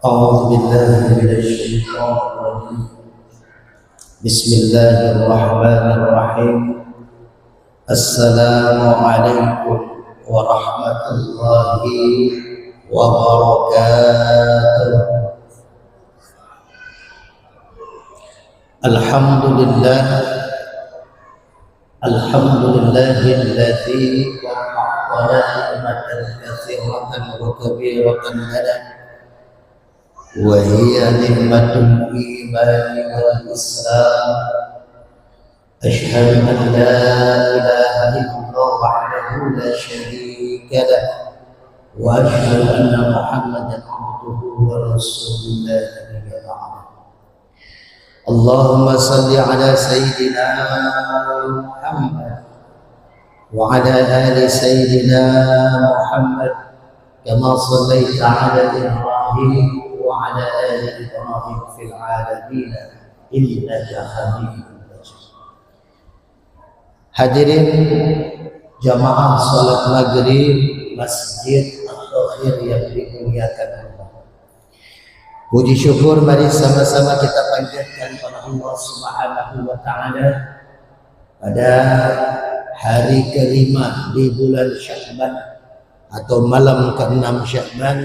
أعوذ بالله من الشيطان الرجيم. بسم الله الرحمن الرحيم. السلام عليكم ورحمة الله وبركاته. الحمد لله الذي أعطانا نعمة كثيرة وكبيرة لنا، وهي نعمة الإيمان والإسلام. أشهد أن لا إله إلا الله وحده لا شريك له، وأشهد أن محمدا عبده ورسوله لا نبي بعده. اللهم صل على سيدنا محمد وعلى آل سيدنا محمد كما صليت على إبراهيم وعلى آل إبراهيم في العالمين إنك حميد مجيد. Hadirin jamaah salat maghrib Masjid At-Takhir yang dimuliakan Allah. Puji syukur mari sama-sama kita panjatkan kepada Allah Subhanahu wa taala pada hari kelima di bulan Sya'ban atau malam ke-6 Sya'ban.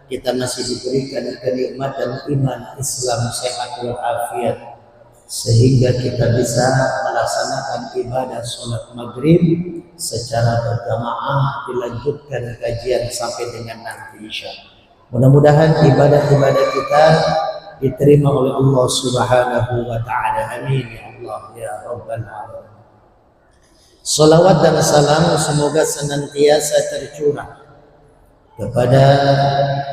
Kita masih diberikan kenikmatan iman, Islam, sehat walafiat, sehingga kita bisa melaksanakan ibadah sholat maghrib secara berjamaah, dilanjutkan kajian sampai dengan nanti Isya. Mudah-mudahan ibadah-ibadah kita diterima oleh Allah Subhanahu wa taala. Amin ya Allah ya rabbal alamin. Salawat dan salam semoga senantiasa tercurah kepada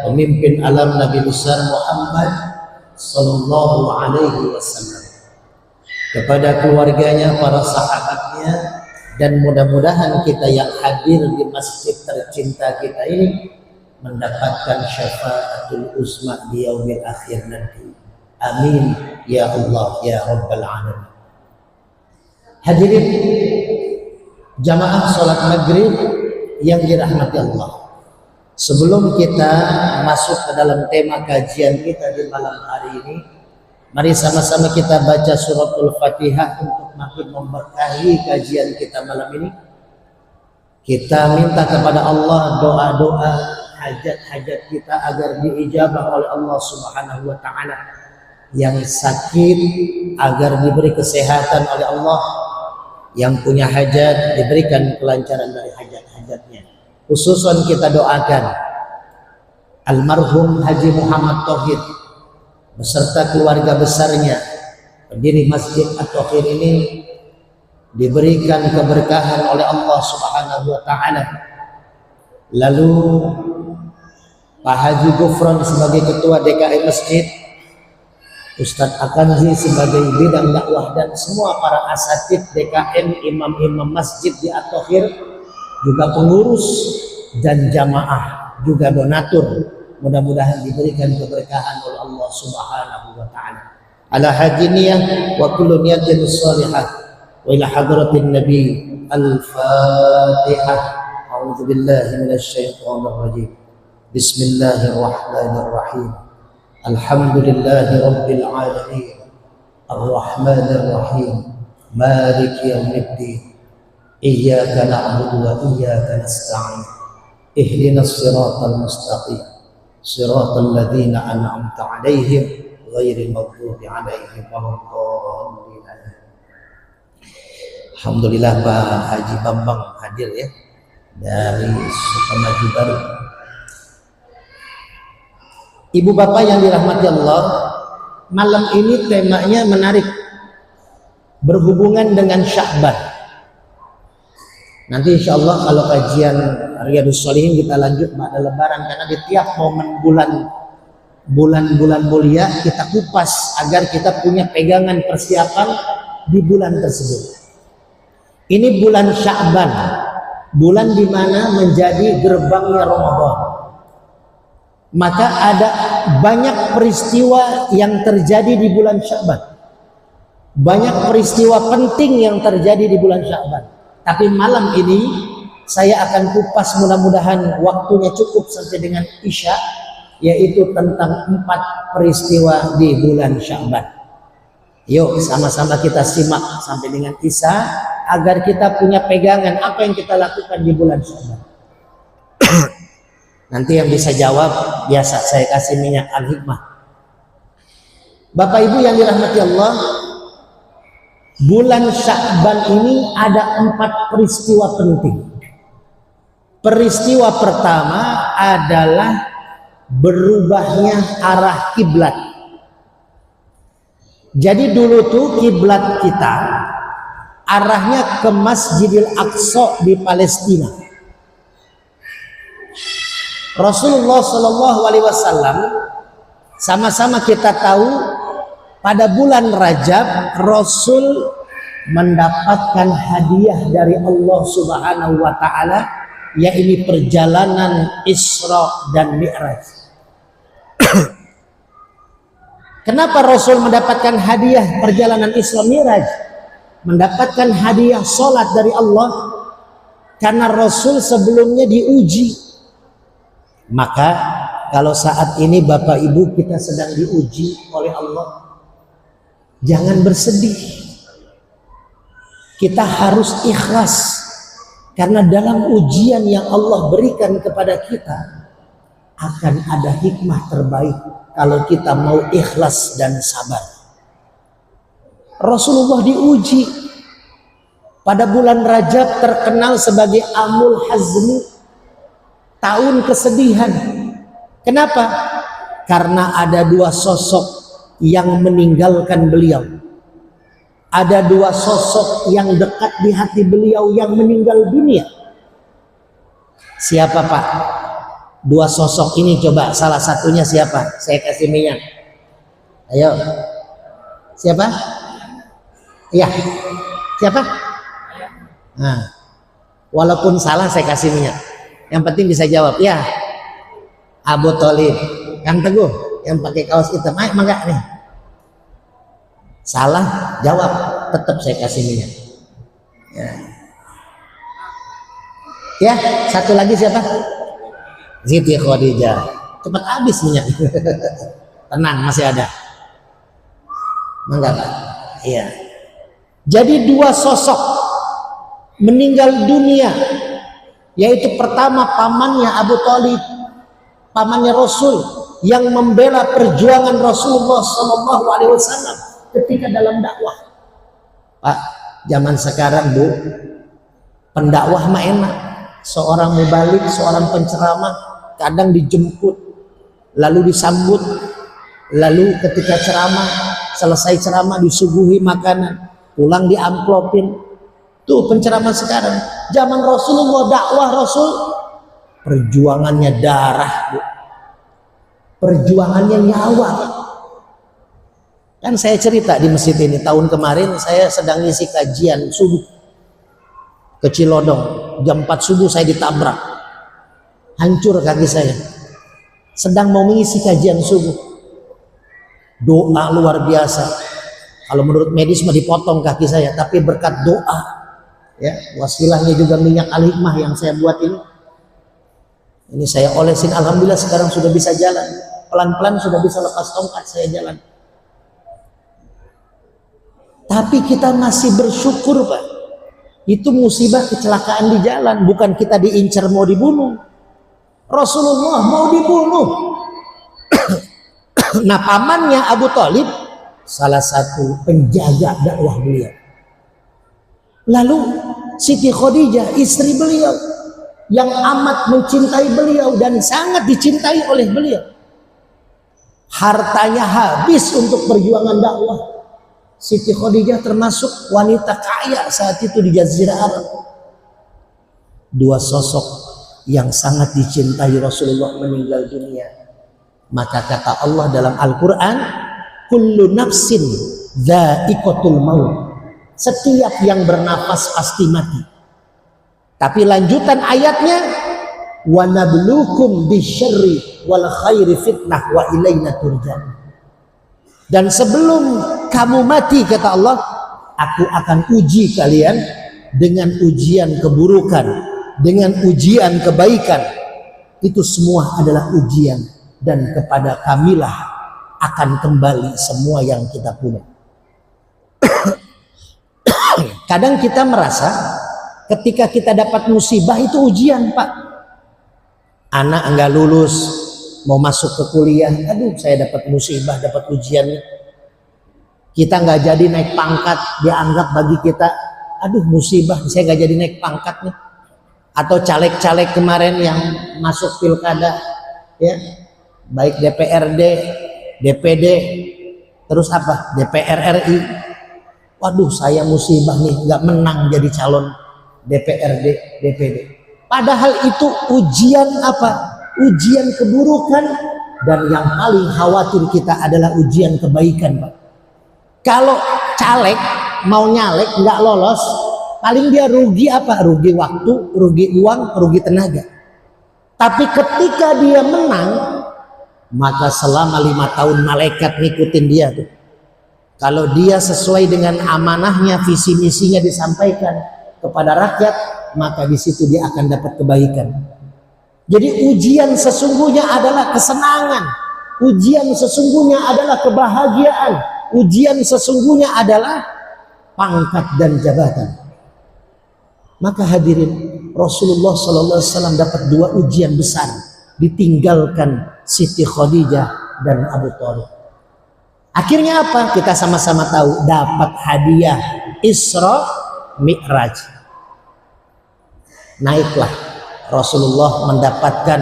pemimpin alam Nabi besar Muhammad sallallahu alaihi wasallam, kepada keluarganya, para sahabatnya, dan mudah-mudahan kita yang hadir di masjid tercinta kita ini mendapatkan syafaatul uzma di yaumil akhir nanti. Amin ya Allah ya rabbal alamin. Hadirin jamaah salat maghrib yang dirahmati Allah, sebelum kita masuk ke dalam tema kajian kita di malam hari ini, mari sama-sama kita baca suratul Fatihah untuk makin memberkahi kajian kita malam ini. Kita minta kepada Allah doa-doa hajat-hajat kita agar diijabah oleh Allah Subhanahu wa taala. Yang sakit agar diberi kesehatan oleh Allah, yang punya hajat diberikan kelancaran dari hajat-hajatnya. Khususan kita doakan almarhum Haji Muhammad Tauhid beserta keluarga besarnya, pendiri Masjid At-Takhir ini, diberikan keberkahan oleh Allah Subhanahu wa taala. Lalu Pak Haji Gufron sebagai ketua DKM Masjid, Ustadz Akanzi sebagai bidang dakwah, dan semua para asatid DKM, imam-imam masjid di At-Takhir, juga pengurus dan jamaah, juga donatur, mudah-mudahan diberikan keberkahan oleh Allah Subhanahu wa taala. Ala hajiniyah wa kullu niyatin shalihah wa ila hadratin nabi. Al-Fatihah. A'udzu billahi minasy syaithanir rajim. Bismillahirrahmanirrahim. Alhamdulillahi rabbil alamin. Ar-Rahmanir Rahim. Maliki yaumiddin. Iyyaka na'budu wa iyyaka nasta'in. Ihdinas siratal mustaqim. Siratal ladzina an'amta 'alaihim ghairil maghdubi 'alaihim waladdallin. Alhamdulillah Pak Haji Bambang hadir ya dari Sukamaju Baru. Ibu bapak yang dirahmati Allah, malam ini temanya menarik, berhubungan dengan Sya'ban. Nanti insya Allah kalau kajian Riyadhus Shalihin kita lanjut pada Lebaran, karena di tiap momen bulan-bulan mulia kita kupas agar kita punya pegangan persiapan di bulan tersebut. Ini bulan Sya'ban, bulan di mana menjadi gerbangnya Ramadan. Maka ada banyak peristiwa yang terjadi di bulan Sya'ban, banyak peristiwa penting yang terjadi di bulan Sya'ban. Tapi malam ini saya akan kupas, mudah-mudahan waktunya cukup sampai dengan Isya. yaitu tentang 4 peristiwa di bulan Sya'ban. Yuk sama-sama kita simak sampai dengan Isya agar kita punya pegangan apa yang kita lakukan di bulan Sya'ban. Nanti yang bisa jawab biasa saya kasih minyak al-hikmah. Bapak Ibu yang dirahmati Allah, bulan Sya'ban ini ada 4 peristiwa penting. Peristiwa pertama adalah berubahnya arah kiblat. Jadi dulu tuh kiblat kita arahnya ke Masjidil Aqsa di Palestina. Rasulullah Shallallahu Alaihi Wasallam, sama-sama kita tahu pada bulan Rajab Rasul mendapatkan hadiah dari Allah Subhanahu Wa Taala, yaitu perjalanan Isra dan Mi'raj. Kenapa Rasul mendapatkan hadiah perjalanan Isra Mi'raj? Mendapatkan hadiah sholat dari Allah karena Rasul sebelumnya diuji. Maka kalau saat ini Bapak Ibu kita sedang diuji oleh Allah, jangan bersedih. Kita harus ikhlas karena dalam ujian yang Allah berikan kepada kita akan ada hikmah terbaik kalau kita mau ikhlas dan sabar. Rasulullah diuji pada bulan Rajab, terkenal sebagai Amul Hazmi, tahun kesedihan. Kenapa? Karena ada 2 sosok yang meninggalkan beliau. Ada 2 sosok yang dekat di hati beliau yang meninggal dunia. Siapa Pak? 2 sosok ini, coba salah satunya siapa? Saya kasih minyak. Ayo. Siapa? Iya. Siapa? Nah, walaupun salah saya kasih minyak. Yang penting bisa jawab. Ya. Abu Thalib. Kang Teguh yang pakai kaos hitam. Ayo mangga nih. Salah jawab, tetap saya kasih minyak. Ya, satu lagi siapa? Siti Khadijah. Cepat habis minyak. Tenang, masih ada. Mangga Pak. Iya. Jadi 2 sosok meninggal dunia, yaitu pertama pamannya Abu Thalib, pamannya Rasul yang membela perjuangan Rasulullah Shallallahu Alaihi Wasallam ketika dalam dakwah. Pak, zaman sekarang Bu, pendakwah mah enak. Seorang mubalik, seorang penceramah kadang dijemput, lalu disambut, lalu ketika ceramah, selesai ceramah disuguhi makanan, pulang diamplopin. Tuh penceramah sekarang. Zaman Rasulullah, dakwah Rasul, perjuangannya darah Bu. Perjuangannya nyawa. Kan saya cerita di masjid ini, tahun kemarin saya sedang ngisi kajian subuh ke Cilodong, jam 4 subuh saya ditabrak, hancur kaki saya, sedang mau mengisi kajian subuh. Doa luar biasa, kalau menurut medis mah dipotong kaki saya, tapi berkat doa ya, wasilahnya juga minyak al-hikmah yang saya buat ini saya olesin, alhamdulillah sekarang sudah bisa jalan, pelan-pelan sudah bisa lepas tongkat saya jalan. Tapi kita masih bersyukur Pak, itu musibah kecelakaan di jalan, bukan kita diincar mau dibunuh. Rasulullah mau dibunuh. Nah pamannya Abu Thalib salah satu penjaga dakwah beliau. Lalu Siti Khadijah istri beliau yang amat mencintai beliau dan sangat dicintai oleh beliau, hartanya habis untuk perjuangan dakwah. Siti Khadijah termasuk wanita kaya saat itu di Jazirah Arab. 2 sosok yang sangat dicintai Rasulullah meninggal dunia. Maka kata Allah dalam Al-Quran, kullu nafsin dha'iqatul maut. Setiap yang bernafas pasti mati. Tapi lanjutan ayatnya, wa nabluukum bisyarri wal khairi fitnah wa ilaina turja'un. Dan sebelum kamu mati, kata Allah, aku akan uji kalian dengan ujian keburukan, dengan ujian kebaikan. Itu semua adalah ujian. dan kepada kamilah akan kembali semua yang kita punya. Kadang kita merasa ketika kita dapat musibah itu ujian, Pak. Anak enggak lulus, mau masuk ke kuliah, aduh saya dapat musibah, dapat ujian. Kita nggak jadi naik pangkat, dianggap bagi kita, aduh musibah, saya nggak jadi naik pangkat nih. Atau caleg-caleg kemarin yang masuk pilkada, ya, baik DPRD, DPD, terus apa, DPR RI. Waduh, saya musibah nih, nggak menang jadi calon DPRD, DPD. Padahal itu ujian apa? Ujian keburukan, dan yang paling khawatir kita adalah ujian kebaikan, Pak. Kalau caleg mau nyalek nggak lolos, paling dia rugi apa? Rugi waktu, rugi uang, rugi tenaga. Tapi ketika dia menang, maka selama 5 tahun malaikat ngikutin dia tuh. Kalau dia sesuai dengan amanahnya, visi misinya disampaikan kepada rakyat, maka di situ dia akan dapat kebaikan. Jadi ujian sesungguhnya adalah kesenangan, ujian sesungguhnya adalah kebahagiaan, ujian sesungguhnya adalah pangkat dan jabatan. Maka hadirin, Rasulullah SAW dapat 2 ujian besar, ditinggalkan Siti Khadijah dan Abu Thalib. Akhirnya apa? Kita sama-sama tahu, dapat hadiah Isra Mi'raj. Naiklah Rasulullah mendapatkan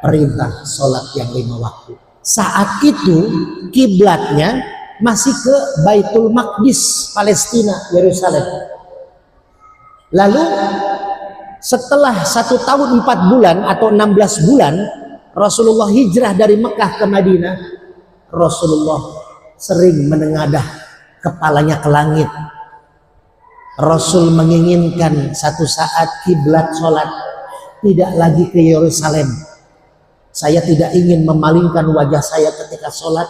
perintah sholat yang 5 waktu. Saat itu kiblatnya masih ke Baitul Maqdis, Palestina, Yerusalem. Lalu setelah 1 tahun 4 bulan atau 16 bulan Rasulullah hijrah dari Mekah ke Madinah, Rasulullah sering menengadah kepalanya ke langit. Rasul menginginkan satu saat kiblat sholat tidak lagi ke Yerusalem. Saya tidak ingin memalingkan wajah saya ketika sholat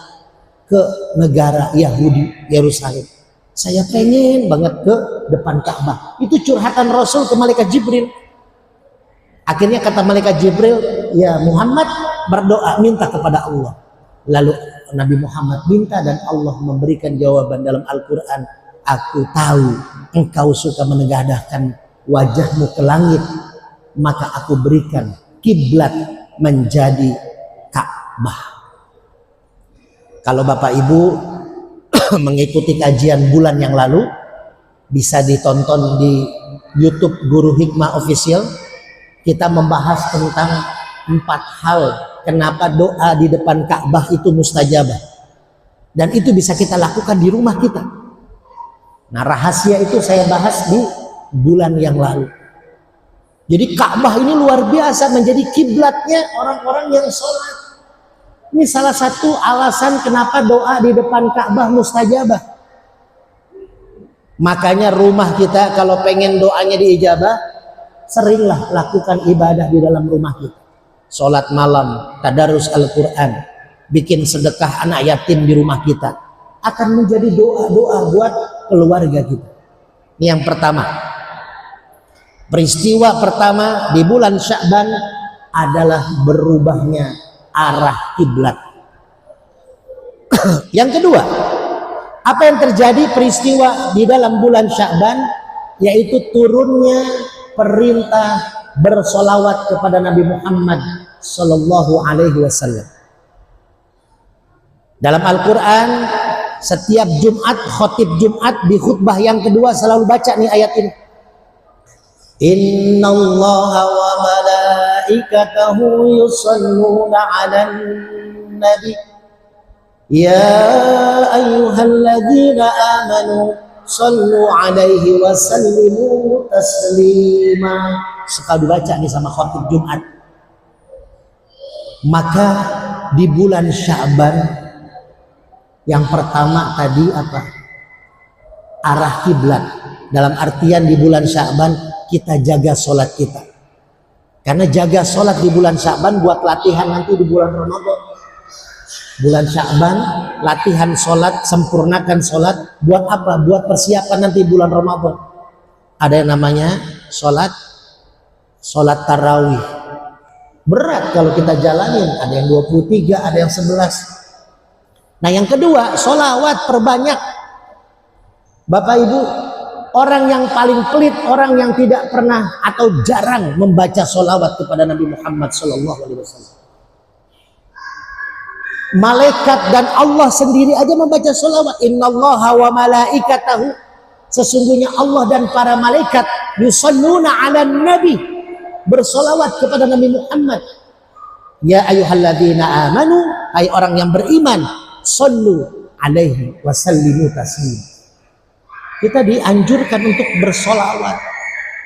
ke negara Yahudi, Yerusalem. Saya pengen banget ke depan Ka'bah. Itu curhatan Rasul ke malaikat Jibril. Akhirnya kata malaikat Jibril, ya Muhammad berdoa, minta kepada Allah. Lalu Nabi Muhammad minta dan Allah memberikan jawaban dalam Al-Quran. Aku tahu engkau suka menengadahkan wajahmu ke langit, maka aku berikan kiblat menjadi Ka'bah. Kalau Bapak Ibu mengikuti kajian bulan yang lalu, bisa ditonton di YouTube Guru Hikmah Official. Kita membahas tentang 4 hal kenapa doa di depan Ka'bah itu mustajabah, dan itu bisa kita lakukan di rumah kita. Nah, rahasia itu saya bahas di bulan yang lalu. Jadi Ka'bah ini luar biasa menjadi kiblatnya orang-orang yang sholat. Ini salah satu alasan kenapa doa di depan Ka'bah mustajabah. Makanya rumah kita kalau pengen doanya diijabah, seringlah lakukan ibadah di dalam rumah kita. Sholat malam, tadarus Al-Quran, bikin sedekah anak yatim di rumah kita, akan menjadi doa-doa buat keluarga kita. Ini yang pertama. Peristiwa pertama di bulan Sya'ban adalah berubahnya arah kiblat. Yang kedua, apa yang terjadi peristiwa di dalam bulan Sya'ban, yaitu turunnya perintah bersolawat kepada Nabi Muhammad Sallallahu Alaihi Wasallam. Dalam Al-Quran, setiap Jumat, khotib Jumat di khutbah yang kedua selalu baca nih ayat ini. Inna Allaha wa malaikatahu yusalluna 'alan nabi ya ayyuhalladzina amanu sallu 'alaihi wa sallimu taslima. Suka dibaca nih sama khotib Jumat. Maka di bulan Sya'ban yang pertama tadi apa? Arah kiblat. Dalam artian di bulan Sya'ban kita jaga sholat kita. Karena jaga sholat di bulan Sya'ban buat latihan nanti di bulan Ramadan. Bulan Sya'ban latihan sholat, sempurnakan sholat. Buat apa? Buat persiapan nanti bulan Ramadan. Ada yang namanya sholat tarawih. Berat kalau kita jalanin, ada yang 23, ada yang 11. Nah yang kedua, sholawat perbanyak. Bapak Ibu, orang yang paling pelit, orang yang tidak pernah atau jarang membaca sholawat kepada Nabi Muhammad SAW. Malaikat dan Allah sendiri aja membaca sholawat. Innallaha wa malaikatahu, sesungguhnya Allah dan para malaikat yusalluna ala nabi, bersolawat kepada Nabi Muhammad. Ya ayyuhalladzina amanu, hai orang yang beriman, sallu alaihi wasallimu taslima. Kita dianjurkan untuk bersolawat.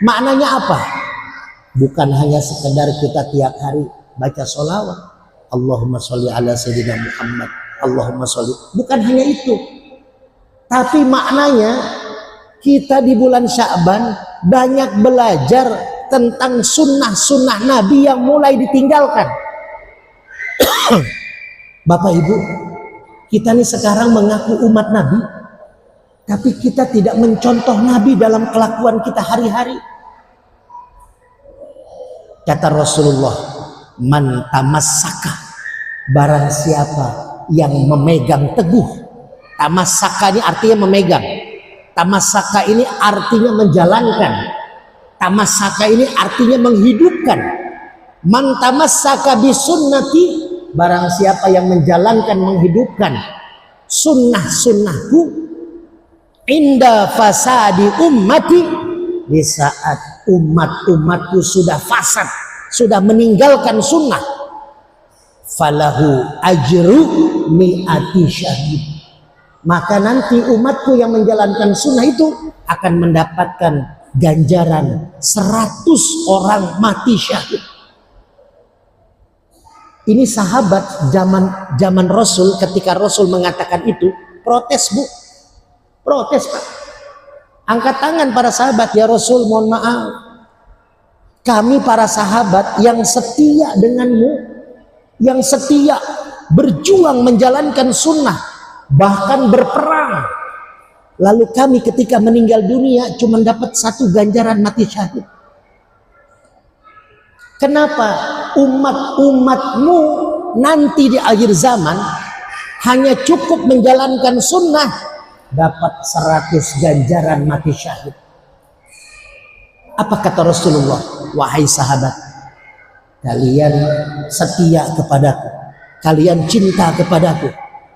Maknanya apa? Bukan hanya sekedar kita tiap hari baca solawat, Allahumma sholli ala sayyidina Muhammad, Allahumma sholli. Bukan hanya itu. Tapi maknanya kita di bulan Sya'ban banyak belajar tentang sunnah-sunnah Nabi yang mulai ditinggalkan. Bapak Ibu, kita nih sekarang mengaku umat Nabi, tapi kita tidak mencontoh Nabi dalam kelakuan kita hari-hari. Kata Rasulullah, man tamassaka, barang siapa yang memegang teguh. Tamassaka ini artinya memegang. Tamassaka ini artinya menjalankan. Tamassaka ini artinya menghidupkan. Man tamassaka bisunnati, barang siapa yang menjalankan, menghidupkan sunnah-sunnahku, inda fasadi ummati, di saat umat-umatku sudah fasad, sudah meninggalkan sunnah, falahu ajru mi'ati syahid, maka nanti umatku yang menjalankan sunnah itu akan mendapatkan ganjaran 100 orang mati syahid. Ini sahabat zaman Rasul, ketika Rasul mengatakan itu, protes Bu, protes Pak, angkat tangan para sahabat, ya Rasul mohon maaf, kami para sahabat yang setia denganmu, yang setia berjuang menjalankan sunnah, bahkan berperang, lalu kami ketika meninggal dunia cuma dapat 1 ganjaran mati syahid. Kenapa umat-umatmu nanti di akhir zaman hanya cukup menjalankan sunnah dapat 100 ganjaran mati syahid? Apa kata Rasulullah? Wahai sahabat, kalian setia kepadaku, kalian cinta kepadaku,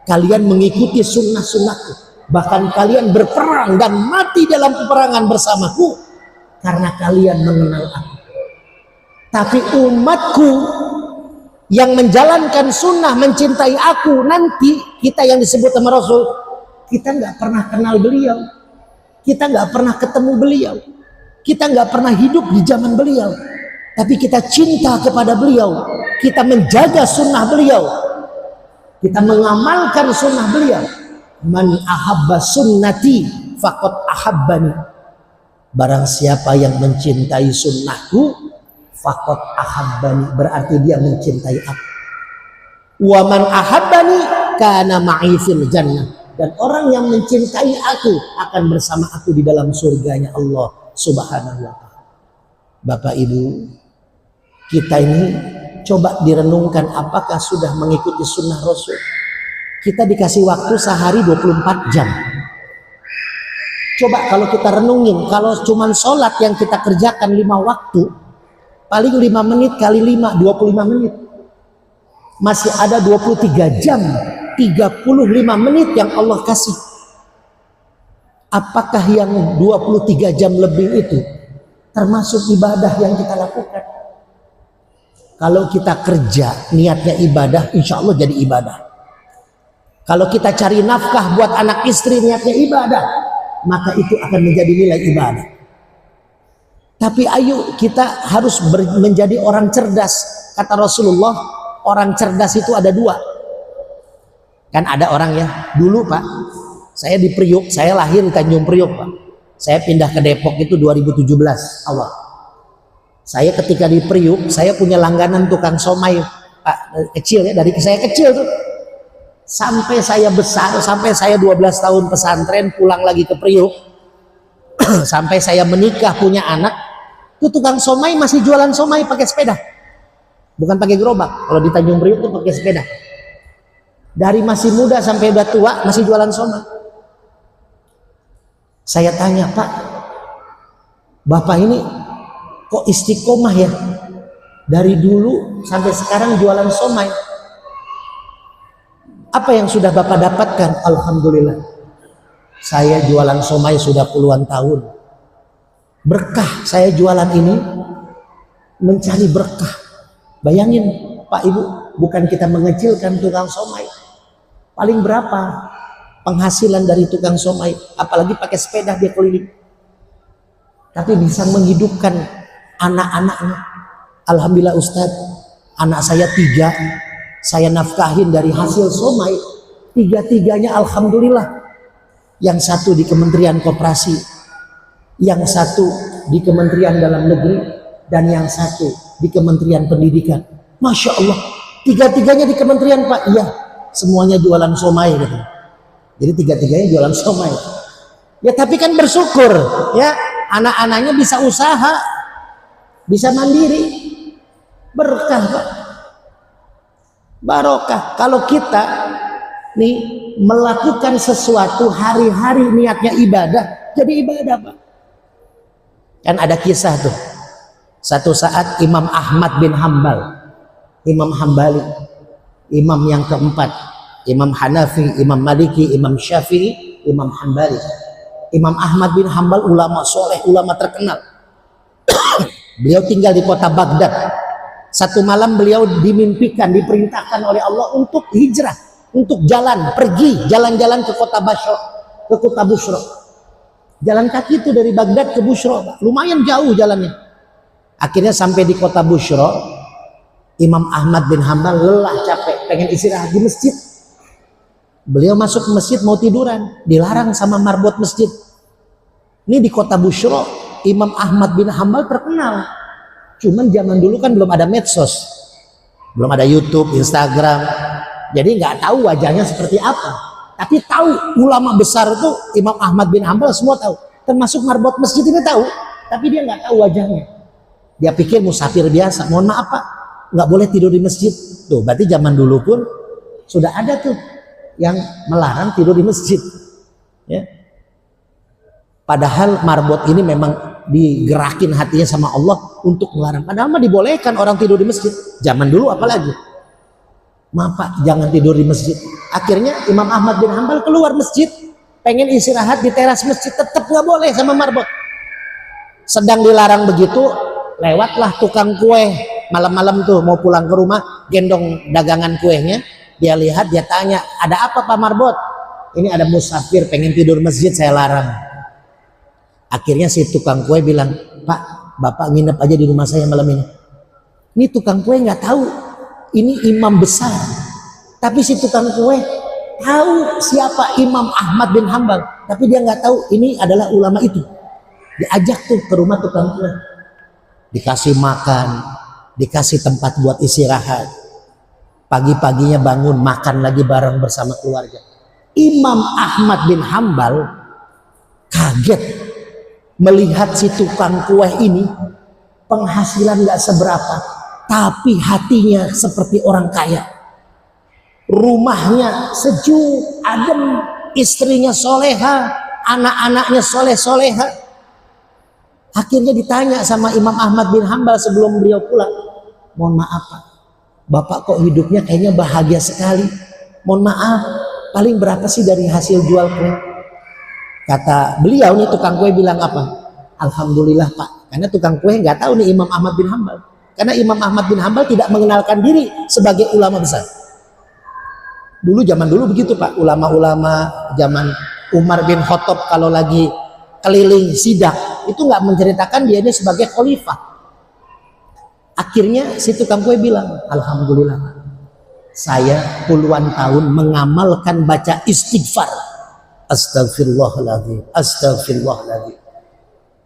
kalian mengikuti sunnah-sunnahku, bahkan kalian berperang dan mati dalam peperangan bersamaku karena kalian mengenal aku. Tapi umatku yang menjalankan sunnah, mencintai aku, nanti kita yang disebut sama Rasul, kita nggak pernah kenal beliau, kita nggak pernah ketemu beliau, kita nggak pernah hidup di zaman beliau, tapi kita cinta kepada beliau, kita menjaga sunnah beliau, kita mengamalkan sunnah beliau. Man ahabba sunnati faqad ahabbani, barang siapa yang mencintai sunnahku, faqad ahabbani, berarti dia mencintai aku. Wa man ahabbani kana ma'i fil jannah, dan orang yang mencintai aku akan bersama aku di dalam surganya Allah Subhanahu wa ta'ala. Bapak Ibu, kita ini coba direnungkan, apakah sudah mengikuti sunnah Rasul? Kita dikasih waktu sehari 24 jam. Coba kalau kita renungin, kalau cuman sholat yang kita kerjakan 5 waktu, paling 5 menit kali 5, 25 menit. Masih ada 23 jam, 35 menit yang Allah kasih. Apakah yang 23 jam lebih itu termasuk ibadah yang kita lakukan? Kalau kita kerja niatnya ibadah, insya Allah jadi ibadah. Kalau kita cari nafkah buat anak istri niatnya ibadah, maka itu akan menjadi nilai ibadah. Tapi ayo kita harus menjadi orang cerdas. Kata Rasulullah, orang cerdas itu ada 2. Kan ada orang ya, dulu Pak, saya di Priuk, saya lahir di Tanjung Priuk Pak. Saya pindah ke Depok itu 2017 awal. Saya ketika di Priuk, saya punya langganan tukang somai Pak, kecil ya, dari saya kecil tuh. Sampai saya besar, sampai saya 12 tahun pesantren, pulang lagi ke Priuk, sampai saya menikah punya anak, itu tukang somai masih jualan somai pakai sepeda. bukan pakai gerobak. Kalau di Tanjung Priok tuh pakai sepeda. Dari masih muda sampai udah tua masih jualan somai. Saya tanya, Pak, Bapak ini kok istiqomah ya? Dari dulu sampai sekarang jualan somai. Apa yang sudah Bapak dapatkan? Alhamdulillah, saya jualan somai sudah puluhan tahun. Berkah saya jualan ini, mencari berkah. Bayangin Pak Ibu, bukan kita mengecilkan tukang somai. Paling berapa penghasilan dari tukang somai, apalagi pakai sepeda dia keliling, tapi bisa menghidupkan anak-anaknya. Alhamdulillah Ustadz, anak saya 3, saya nafkahin dari hasil somai, 3-tiganya alhamdulillah. Yang satu di Kementerian Koperasi, yang satu di Kementerian Dalam Negeri, dan yang satu di Kementerian Pendidikan. Masya Allah, 3-tiganya di kementerian Pak. Iya, semuanya jualan somai gitu. Jadi 3-tiganya jualan somai. Ya tapi kan bersyukur ya, anak-anaknya bisa usaha, bisa mandiri. Berkah Pak, barokah. Kalau kita nih melakukan sesuatu hari-hari niatnya ibadah, jadi ibadah Pak. Kan ada kisah tuh, satu saat Imam Ahmad bin Hambal, Imam Hambali, imam yang keempat, Imam Hanafi, Imam Maliki, Imam Syafi'i, Imam Hambali. Imam Ahmad bin Hambal ulama soleh, ulama terkenal. Beliau tinggal di kota Baghdad. Satu malam beliau dimimpikan, diperintahkan oleh Allah untuk hijrah, untuk jalan, pergi jalan-jalan ke kota Basra, ke kota Busra. Jalan kaki itu dari Baghdad ke Busra, lumayan jauh jalannya. Akhirnya sampai di kota Busra, Imam Ahmad bin Hambal lelah, capek, pengen istirahat di masjid. Beliau masuk ke masjid mau tiduran, dilarang sama marbot masjid. Ini di kota Busra, Imam Ahmad bin Hambal terkenal. Cuman zaman dulu kan belum ada medsos, belum ada YouTube, Instagram, jadi nggak tahu wajahnya seperti apa. Tapi tahu ulama besar itu Imam Ahmad bin Hambal, semua tahu, termasuk marbot masjid ini tahu, tapi dia nggak tahu wajahnya. Dia pikir musafir biasa. Mohon maaf Pak, nggak boleh tidur di masjid. Tuh berarti zaman dulu pun sudah ada tuh yang melarang tidur di masjid ya. Padahal marbot ini memang digerakin hatinya sama Allah untuk melarang. Padahal mah dibolehkan orang tidur di masjid zaman dulu, apalagi maaf Pak, jangan tidur di masjid. Akhirnya Imam Ahmad bin Hambal keluar masjid, pengen istirahat di teras masjid, tetap nggak boleh sama marbot. Sedang dilarang begitu, lewatlah tukang kue malam-malam tuh mau pulang ke rumah, gendong dagangan kuenya. Dia lihat, dia tanya, ada apa Pak Marbot? Ini ada musafir pengen tidur masjid, saya larang. Akhirnya si tukang kue bilang, Pak, Bapak nginep aja di rumah saya malam ini. Ini tukang kue nggak tahu ini imam besar, tapi si tukang kue tahu siapa Imam Ahmad bin Hambal, tapi dia nggak tahu ini adalah ulama itu. Diajak tuh ke rumah tukang kue, dikasih makan, dikasih tempat buat istirahat. Pagi-paginya bangun makan lagi bareng bersama keluarga. Imam Ahmad bin Hambal kaget melihat si tukang kue ini, penghasilan gak seberapa, tapi hatinya seperti orang kaya. Rumahnya sejuk, adem, istrinya soleha, anak-anaknya soleh-soleha. Akhirnya ditanya sama Imam Ahmad bin Hambal sebelum beliau pulang, mohon maaf Pak, Bapak kok hidupnya kayaknya bahagia sekali. Mohon maaf, paling berapa sih dari hasil jual kue? Kata beliau nih tukang kue bilang apa? Alhamdulillah Pak, karena tukang kue nggak tahu nih Imam Ahmad bin Hambal. Karena Imam Ahmad bin Hambal tidak mengenalkan diri sebagai ulama besar. Dulu zaman dulu begitu Pak, ulama-ulama zaman Umar bin Khattab kalau lagi keliling sidak itu nggak menceritakan dia ini sebagai khalifah. Akhirnya si tukang kue bilang, alhamdulillah saya puluhan tahun mengamalkan baca istighfar. Astagfirullahaladzim, astagfirullahaladzim.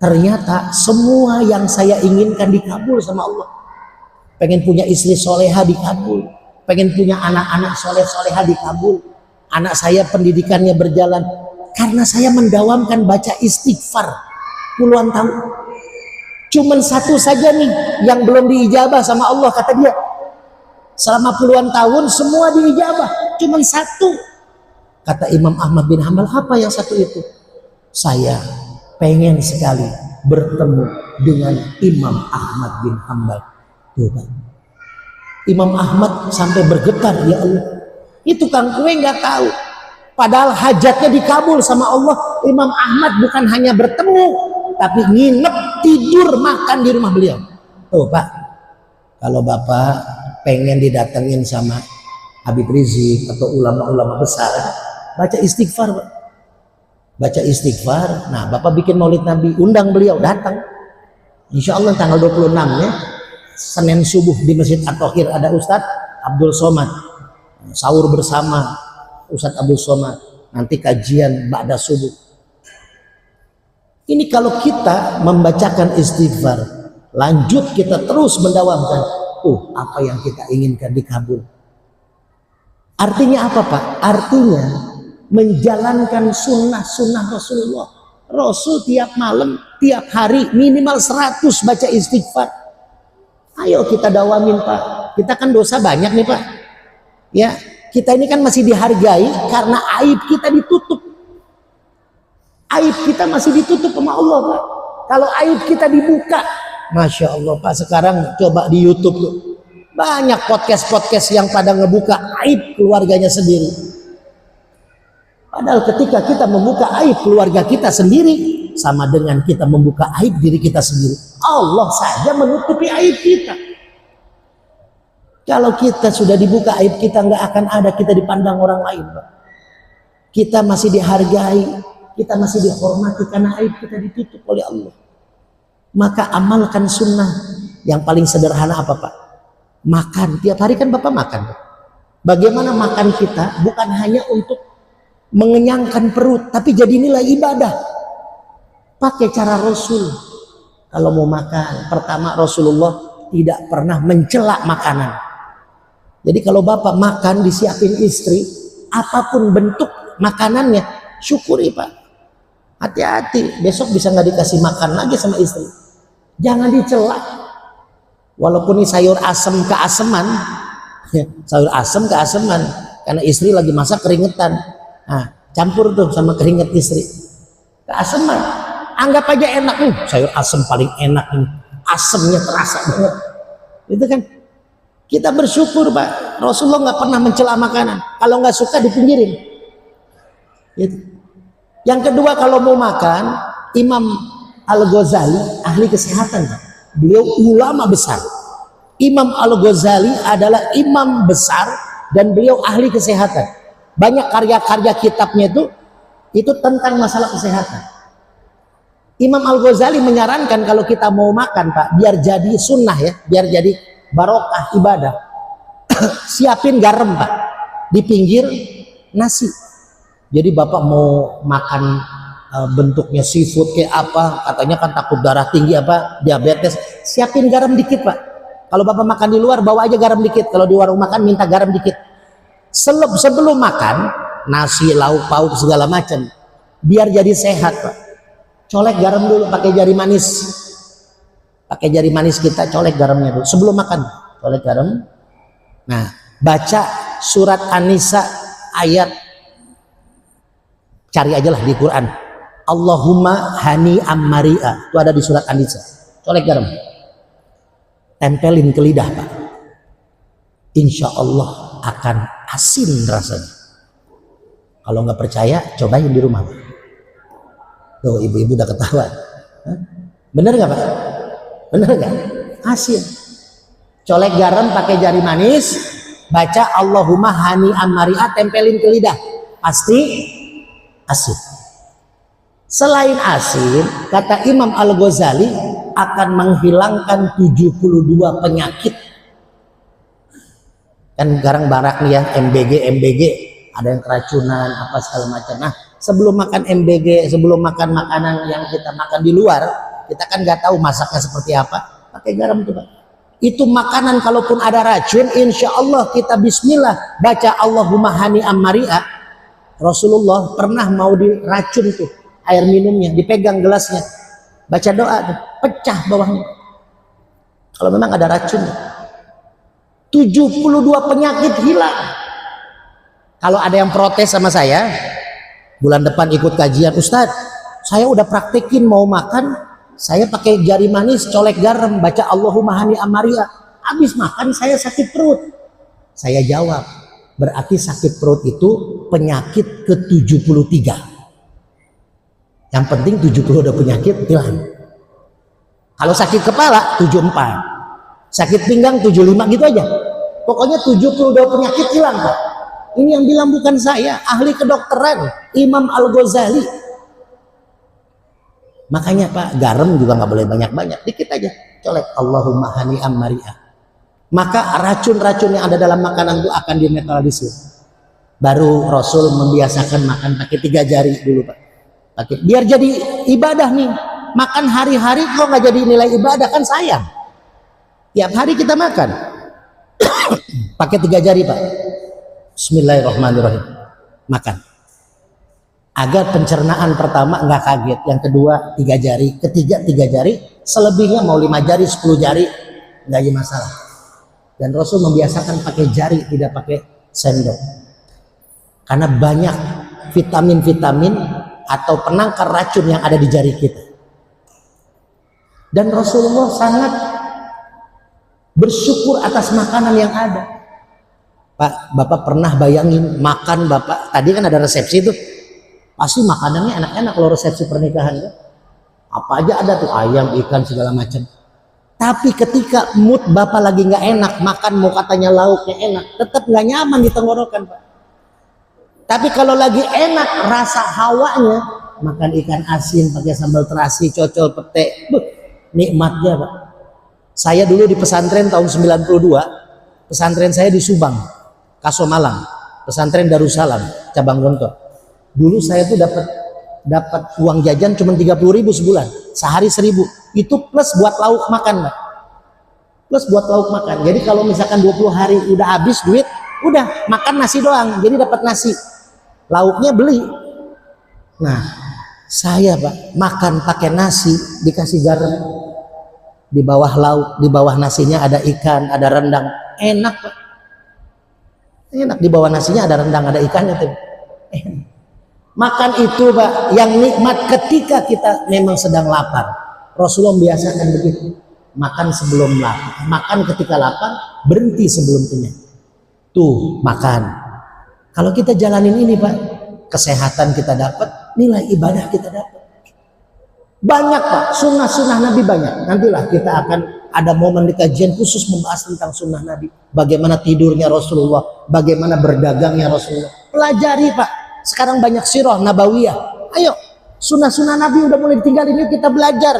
Ternyata semua yang saya inginkan dikabul sama Allah. Pengen punya istri soleha dikabul, pengen punya anak-anak soleh-soleha dikabul. Anak saya pendidikannya berjalan karena saya mendawamkan baca istighfar puluhan tahun. Cuman satu saja nih yang belum diijabah sama Allah, kata dia, Selama puluhan tahun semua diijabah, cuman satu. Kata Imam Ahmad bin Hambal, apa yang satu itu? Saya pengen sekali bertemu dengan Imam Ahmad bin Hambal. Coba. Imam Ahmad sampai bergetar, ya Allah, itu kang kue nggak tahu, padahal hajatnya dikabul sama Allah. Imam Ahmad bukan hanya bertemu, tapi nginep, tidur, makan di rumah beliau. Tuh Pak, kalau Bapak pengen didatengin sama Habib Rizik atau ulama-ulama besar, baca istighfar Pak. Baca istighfar. Nah Bapak bikin maulid Nabi, undang beliau datang. Insya Allah tanggal 26 ya, Senin subuh di Masjid At-Thohir ada Ustadz Abdul Somad, sahur bersama Ustadz Abdul Somad, nanti kajian ba'da subuh. Ini kalau kita membacakan istighfar, lanjut kita terus mendawamkan, apa yang kita inginkan dikabul. Artinya apa Pak? Artinya menjalankan sunnah-sunnah Rasulullah. Rasul tiap malam, tiap hari minimal 100 baca istighfar. Ayo kita dawamin Pak. Kita kan dosa banyak nih Pak. Ya, kita ini kan masih dihargai karena aib kita ditutup. Aib kita masih ditutup sama Allah Pak. Kalau aib kita dibuka, Masya Allah Pak, sekarang coba di YouTube tuh, banyak podcast-podcast yang pada ngebuka aib keluarganya sendiri. Padahal ketika kita membuka aib keluarga kita sendiri, sama dengan kita membuka aib diri kita sendiri. Allah saja menutupi aib kita. Kalau kita sudah dibuka aib kita, nggak akan ada kita dipandang orang lain Pak. Kita masih dihargai, kita masih dihormati karena aib kita ditutup oleh Allah. Maka amalkan sunnah. Yang paling sederhana apa Pak? Makan. Tiap hari kan Bapak makan Pak. Bagaimana makan kita bukan hanya untuk mengenyangkan perut, tapi jadi nilai ibadah. Pakai cara Rasul. Kalau mau makan, pertama Rasulullah tidak pernah mencela makanan. Jadi kalau Bapak makan disiapin istri, apapun bentuk makanannya, syukuri Pak. Hati-hati, besok bisa nggak dikasih makan lagi sama istri. Jangan dicela. Walaupun ini sayur asem keaseman, sayur asem keaseman, karena istri lagi masak keringetan. Nah, campur tuh sama keringet istri, keaseman. Anggap aja enak nih, sayur asem paling enak nih, asemnya terasa banget. Itu kan kita bersyukur Pak. Rasulullah nggak pernah mencela makanan. Kalau nggak suka dipinggirin. Gitu. Yang kedua, kalau mau makan, Imam Al-Ghazali ahli kesehatan Pak. Beliau ulama besar. Imam Al-Ghazali adalah imam besar dan beliau ahli kesehatan. Banyak karya-karya kitabnya itu tentang masalah kesehatan. Imam Al-Ghazali menyarankan kalau kita mau makan Pak, biar jadi sunnah ya, biar jadi barokah ibadah, siapin garam Pak di pinggir nasi. Jadi Bapak mau makan bentuknya seafood kayak apa, katanya kan takut darah tinggi apa, diabetes, siapin garam dikit Pak. Kalau Bapak makan di luar bawa aja garam dikit, kalau di warung makan minta garam dikit. Sebelum makan nasi, lauk pauk segala macam, biar jadi sehat Pak. Colek garam dulu pakai jari manis. Pakai jari manis kita colek garamnya dulu sebelum makan. Colek garam. Nah, baca surat An-Nisa ayat, cari aja lah di Quran. Allahumma hani ammaria. Itu ada di surat An-Nisa. Colek garam. Tempelin ke lidah Pak. Insya Allah akan asin rasanya. Kalau nggak percaya, cobain di rumah. Tuh ibu-ibu udah ketawa. Bener nggak Pak? Bener nggak? Asin. Colek garam pakai jari manis, baca Allahumma hani ammaria, tempelin ke lidah, pasti asin. Selain asin, kata Imam Al-Ghazali akan menghilangkan 72 penyakit. Kan garang barak nih ya, MBG, ada yang keracunan apa segala macam. Nah, sebelum makan MBG, sebelum makan makanan yang kita makan di luar, kita kan nggak tahu masaknya seperti apa, pakai garam tuh Pak. Itu makanan kalaupun ada racun, insya Allah kita bismillah baca Allahumma hani ammaria. Rasulullah pernah mau diracun tuh air minumnya, dipegang gelasnya, baca doa tuh, pecah bawahnya. Kalau memang ada racun. 72 penyakit hilang. Kalau ada yang protes sama saya, bulan depan ikut kajian, Ustadz, saya udah praktekin mau makan, saya pakai jari manis, colek garam, baca Allahumma hani amaria. Habis makan saya sakit perut. Saya jawab, berarti sakit perut itu penyakit ke-73. Yang penting 72 penyakit hilang. Kalau sakit kepala 74, sakit pinggang 75, gitu aja. Pokoknya 72 penyakit hilang, Pak. Ini yang bilang bukan saya, ahli kedokteran Imam Al-Ghazali. Makanya Pak, garam juga nggak boleh banyak-banyak, dikit aja, colek Allahumma hani amaria. Maka racun-racun yang ada dalam makanan itu akan dinetralisir. Baru Rasul membiasakan makan pakai 3 jari dulu, Pak. Biar jadi ibadah nih. Makan hari-hari kok nggak jadi nilai ibadah, kan sayang. Tiap hari kita makan pakai 3 jari, Pak. Bismillahirrahmanirrahim. Makan. Agar pencernaan pertama nggak kaget, yang kedua 3 jari, ketiga 3 jari, selebihnya mau 5 jari, 10 jari nggak jadi masalah. Dan Rasul membiasakan pakai jari, tidak pakai sendok. Karena banyak vitamin-vitamin atau penangkar racun yang ada di jari kita. Dan Rasulullah sangat bersyukur atas makanan yang ada. Pak, Bapak pernah bayangin makan Bapak, tadi kan ada resepsi tuh, pasti makanannya enak-enak kalau resepsi pernikahan kan? Apa aja ada tuh, ayam, ikan, segala macam. Tapi ketika mood Bapak lagi nggak enak, makan mau katanya lauknya enak, tetap nggak nyaman di tenggorokan, Pak. Tapi kalau lagi enak rasa hawanya, makan ikan asin pakai sambal terasi, cocol pete, nikmatnya, Pak. Saya dulu di pesantren tahun 92, pesantren saya di Subang, Kasomalang, pesantren Darussalam, cabang Gontor. Dulu saya tuh dapat uang jajan cuma 30.000 sebulan, sehari 1.000. Itu plus buat lauk makan, Pak. Plus buat lauk makan. Jadi kalau misalkan 20 hari udah habis duit, udah makan nasi doang. Jadi dapat nasi. Lauknya beli. Nah, saya Pak makan pakai nasi dikasih garam. Di bawah lauk, di bawah nasinya ada ikan, ada rendang. Enak, Pak. Enak, di bawah nasinya ada rendang, ada ikannya tuh. Enak. Makan itu, Pak, yang nikmat ketika kita memang sedang lapar. Rasulullah membiasakan begitu. Makan sebelum lapar, makan ketika lapar, berhenti sebelum kenyang. Tuh, makan. Kalau kita jalanin ini, Pak, kesehatan kita dapat, nilai ibadah kita dapat. Banyak, Pak, sunnah-sunnah Nabi banyak. Nantilah kita akan ada momen di kajian khusus membahas tentang sunnah Nabi. Bagaimana tidurnya Rasulullah, bagaimana berdagangnya Rasulullah. Pelajari, Pak. Sekarang banyak sirah nabawiyah. Ayo, sunnah-sunnah Nabi udah mulai ditinggalin, yuk kita belajar.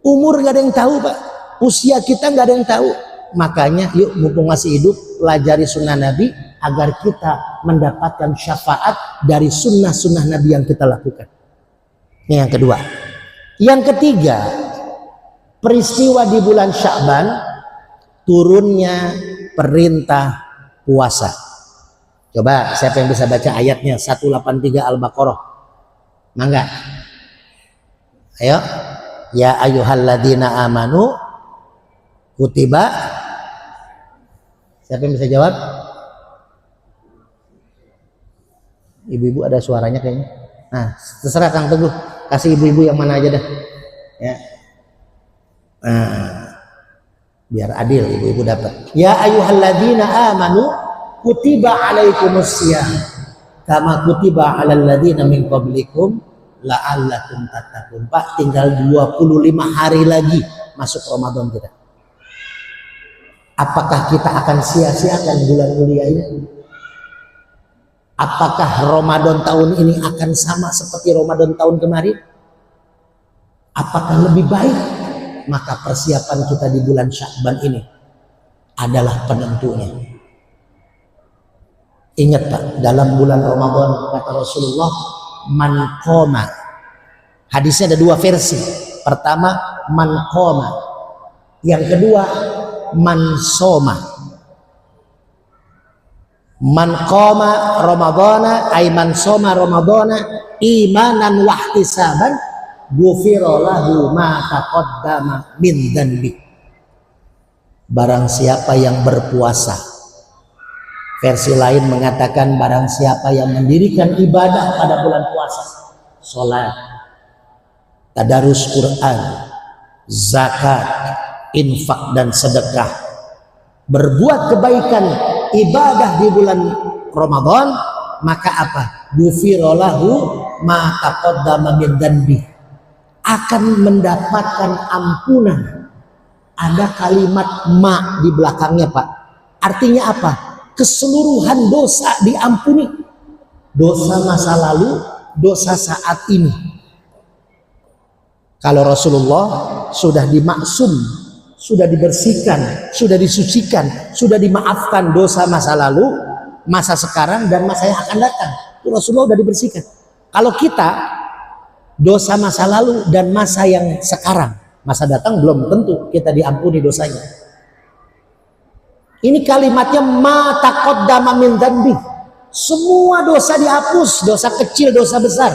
Umur gak ada yang tahu, Pak. Usia kita gak ada yang tahu. Makanya yuk mumpung masih hidup, pelajari sunnah Nabi agar kita mendapatkan syafaat dari sunnah-sunnah Nabi yang kita lakukan. Ini yang kedua. Yang ketiga, peristiwa di bulan Sya'ban, turunnya perintah puasa. Coba siapa yang bisa baca ayatnya 183 Al-Baqarah? Mangga. Ayo. Ya ayyuhalladzina amanu kutiba. Siapa yang bisa jawab? Ibu-ibu ada suaranya kayaknya. Nah, terserah Kang Teguh, kasih ibu-ibu yang mana aja dah. Ya. Nah, biar adil ibu-ibu dapat. Ya ayyuhalladzina amanu kutiba alaikumusiyam kama kutiba alal ladzina min qablikum la'allakum tattaqun. Pak, tinggal 25 hari lagi masuk Ramadan kita. Apakah kita akan sia-siakan bulan mulia ini? Apakah Ramadan tahun ini akan sama seperti Ramadan tahun kemarin? Apakah lebih baik? Maka persiapan kita di bulan Sya'ban ini adalah penentunya. Ingat, Pak, dalam bulan Ramadan kata Rasulullah, man qoma. Hadisnya ada 2 versi. Pertama, man qoma. Yang kedua, man soma. Man qoma Ramadana ay man soma Ramadana imanan wa ihtisaban ghufira lahu ma taqaddama min dhanbi. barang siapa yang berpuasa. Versi lain mengatakan barang siapa yang mendirikan ibadah pada bulan puasa, sholat, tadarus Quran, zakat, infak dan sedekah, berbuat kebaikan ibadah di bulan Ramadan, maka apa? Ghufira ma taqaddama min dzanbi, akan mendapatkan ampunan. Ada kalimat ma di belakangnya, Pak. Artinya apa? Keseluruhan dosa diampuni. Dosa masa lalu, dosa saat ini. Kalau Rasulullah sudah dimaksum, sudah dibersihkan, sudah disucikan, sudah dimaafkan dosa masa lalu, masa sekarang dan masa yang akan datang. Itu Rasulullah sudah dibersihkan. Kalau kita dosa masa lalu dan masa yang sekarang, masa datang belum tentu kita diampuni dosanya. Ini kalimatnya ma taqaddama min dzanbi. Semua dosa dihapus, dosa kecil, dosa besar.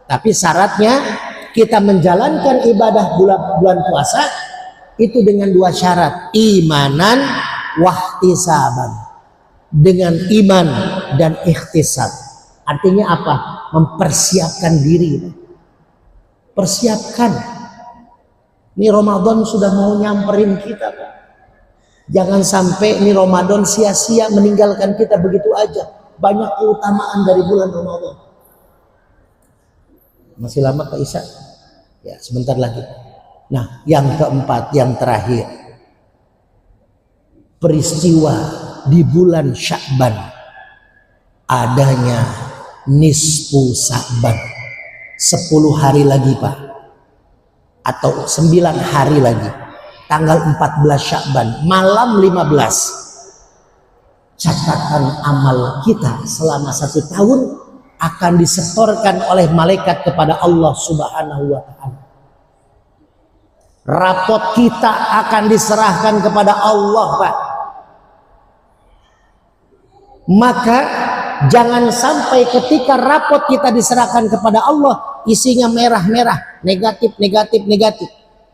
Tapi syaratnya kita menjalankan ibadah bulan puasa itu dengan dua syarat, imanan wahtisaban. Dengan iman dan ikhtisab. Artinya apa? Mempersiapkan diri. Persiapkan. Ini Ramadan sudah mau nyamperin kita, Pak. Jangan sampai ini Ramadan sia-sia meninggalkan kita begitu aja. Banyak keutamaan dari bulan Ramadan. Masih lama Pak Isa? Ya, sebentar lagi. Nah, yang keempat, yang terakhir. Peristiwa di bulan Sya'ban. Adanya nisfu Sya'ban. 10 hari lagi, Pak. Atau 9 hari lagi. Tanggal 14 Sya'ban, malam 15. Catatan amal kita selama 1 tahun akan disetorkan oleh malaikat kepada Allah Subhanahu wa ta'ala. Rapot kita akan diserahkan kepada Allah, Pak. Maka jangan sampai ketika rapot kita diserahkan kepada Allah isinya merah-merah, negatif, negatif, negatif.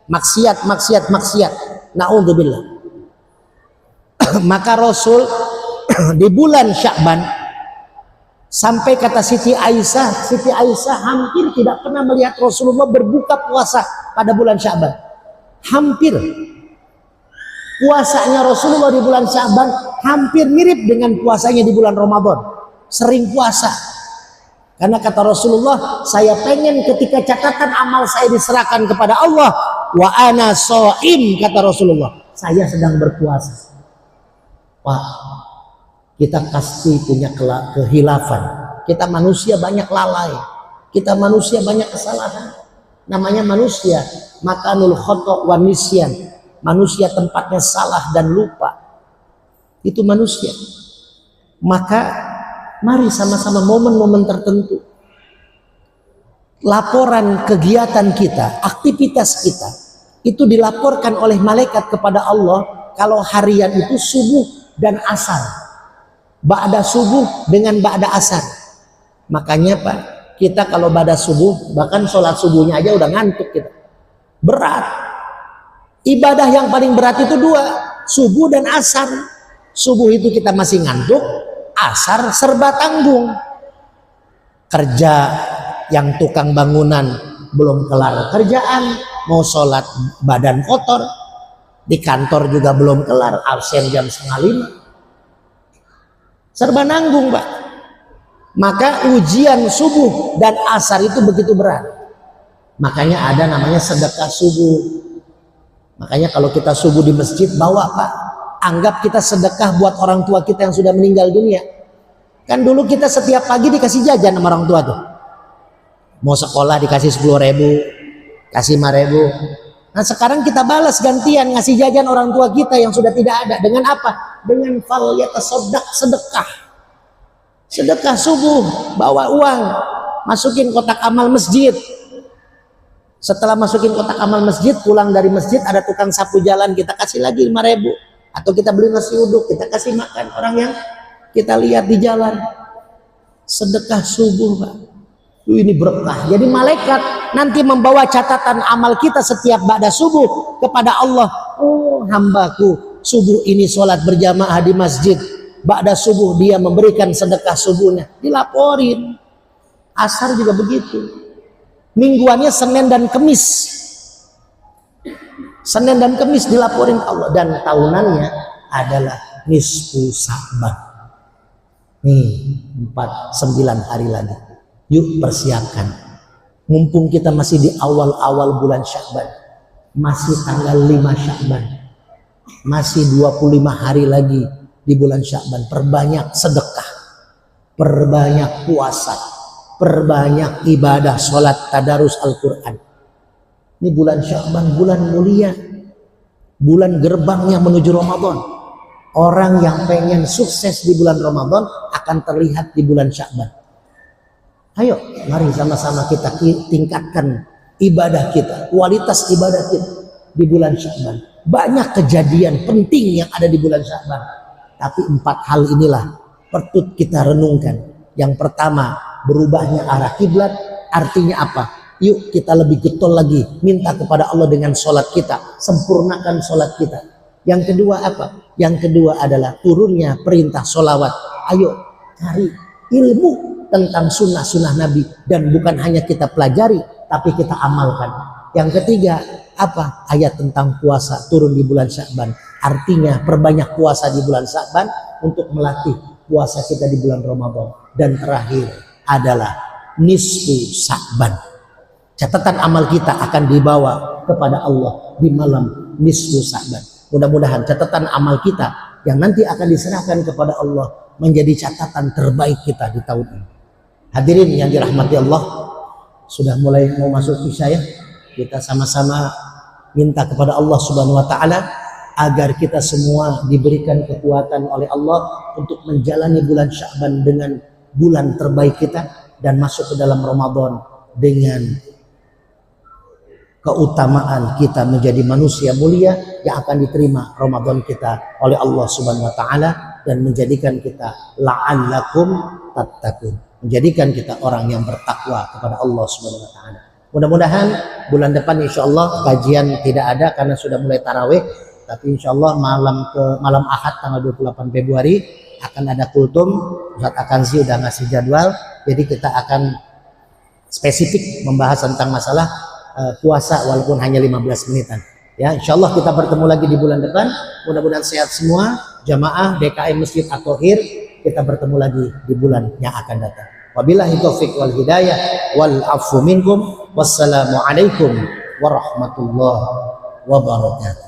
Maksiat, maksiat, maksiat. Na'udzubillah. Maka Rasul di bulan Sya'ban sampai kata Siti Aisyah hampir tidak pernah melihat Rasulullah berbuka puasa pada bulan Sya'ban. Hampir. Puasanya Rasulullah di bulan Sya'ban hampir mirip dengan puasanya di bulan Ramadan. Sering puasa. Karena kata Rasulullah, saya pengen ketika catatan amal saya diserahkan kepada Allah, wa ana shaim, kata Rasulullah, saya sedang berpuasa. Pak, kita pasti punya kehilafan. Kita manusia banyak lalai. Kita manusia banyak kesalahan. Namanya manusia, makanul khata' wa nisyan. Manusia tempatnya salah dan lupa. Itu manusia. Maka mari sama-sama momen-momen tertentu. Laporan kegiatan kita, aktivitas kita, itu dilaporkan oleh malaikat kepada Allah kalau harian itu subuh dan asar. Ba'da subuh dengan ba'da asar. Makanya Pak, kita kalau ba'da subuh, bahkan sholat subuhnya aja udah ngantuk kita. Berat. Ibadah yang paling berat itu 2, subuh dan asar. Subuh itu kita masih ngantuk, asar serba tanggung. Kerja yang tukang bangunan belum kelar kerjaan, mau sholat badan kotor, di kantor juga belum kelar, absen jam 4:30, serba nanggung, Pak. Maka ujian subuh dan asar itu begitu berat. Makanya ada namanya sedekah subuh. Makanya kalau kita subuh di masjid, bawa, Pak, anggap kita sedekah buat orang tua kita yang sudah meninggal dunia. Kan dulu kita setiap pagi dikasih jajan sama orang tua tuh. Mau sekolah dikasih 10.000, kasih 5.000. Nah sekarang kita balas gantian ngasih jajan orang tua kita yang sudah tidak ada. Dengan apa? Dengan fal yatasaddaq, sedekah. Sedekah subuh, bawa uang, masukin kotak amal masjid. Setelah masukin kotak amal masjid, pulang dari masjid ada tukang sapu jalan, kita kasih lagi 5.000. Atau kita beli nasi uduk, kita kasih makan orang yang kita lihat di jalan. Sedekah subuh, Pak. Ini berkah. Jadi malaikat nanti membawa catatan amal kita setiap ba'da subuh kepada Allah. Oh, hambaku subuh ini sholat berjamaah di masjid, ba'da subuh dia memberikan sedekah subuhnya, dilaporin. Asar juga begitu. Mingguannya Senin dan Kemis. Senin dan Kemis dilaporin ke Allah. Dan tahunannya adalah nisfu Sya'ban. Nih 9 hari lagi. Yuk persiapkan. Mumpung kita masih di awal-awal bulan Sya'ban. Masih tanggal 5 Sya'ban. Masih 25 hari lagi di bulan Sya'ban. Perbanyak sedekah. Perbanyak puasa. Perbanyak ibadah, sholat, tadarus Al-Quran. Ini bulan Sya'ban, bulan mulia. Bulan gerbangnya menuju Ramadan. Orang yang pengen sukses di bulan Ramadan akan terlihat di bulan Sya'ban. Ayo, mari sama-sama kita tingkatkan ibadah kita, kualitas ibadah kita di bulan Sya'ban. Banyak kejadian penting yang ada di bulan Sya'ban. Tapi 4 hal inilah perlu kita renungkan. Yang pertama, berubahnya arah kiblat. Artinya apa? Yuk kita lebih getol lagi, minta kepada Allah dengan sholat kita, sempurnakan sholat kita. Yang kedua apa? Yang kedua adalah turunnya perintah sholawat. Ayo cari ilmu tentang sunnah-sunnah Nabi, dan bukan hanya kita pelajari tapi kita amalkan. Yang ketiga apa? Ayat tentang puasa turun di bulan Sya'ban. Artinya perbanyak puasa di bulan Sya'ban untuk melatih puasa kita di bulan Ramadan. Dan terakhir adalah nisfu Sya'ban. Catatan amal kita akan dibawa kepada Allah di malam nisfu Sya'ban. Mudah-mudahan catatan amal kita yang nanti akan diserahkan kepada Allah menjadi catatan terbaik kita di tahun ini. Hadirin yang dirahmati Allah, sudah mulai mau masuk isya ya. Kita sama-sama minta kepada Allah Subhanahu wa taala agar kita semua diberikan kekuatan oleh Allah untuk menjalani bulan Sya'ban dengan bulan terbaik kita dan masuk ke dalam Ramadan dengan keutamaan kita menjadi manusia mulia yang akan diterima Ramadan kita oleh Allah Subhanahu wa taala dan menjadikan kita la'allakum tattaqun, menjadikan kita orang yang bertakwa kepada Allah Subhanahu wa taala. Mudah-mudahan bulan depan insyaallah kajian tidak ada karena sudah mulai tarawih, tapi insyaallah malam Ahad tanggal 28 Februari akan ada kultum. Ustaz Akanzi udah ngasih jadwal, jadi kita akan spesifik membahas tentang masalah puasa walaupun hanya 15 menitan. Ya, insyaallah kita bertemu lagi di bulan depan. Mudah-mudahan sehat semua jamaah DKM Masjid At-Thahir. Kita bertemu lagi di bulan yang akan datang. Wabillahi taufik wal hidayah wal afu minkum. Wassalamualaikum warahmatullahi wabarakatuh.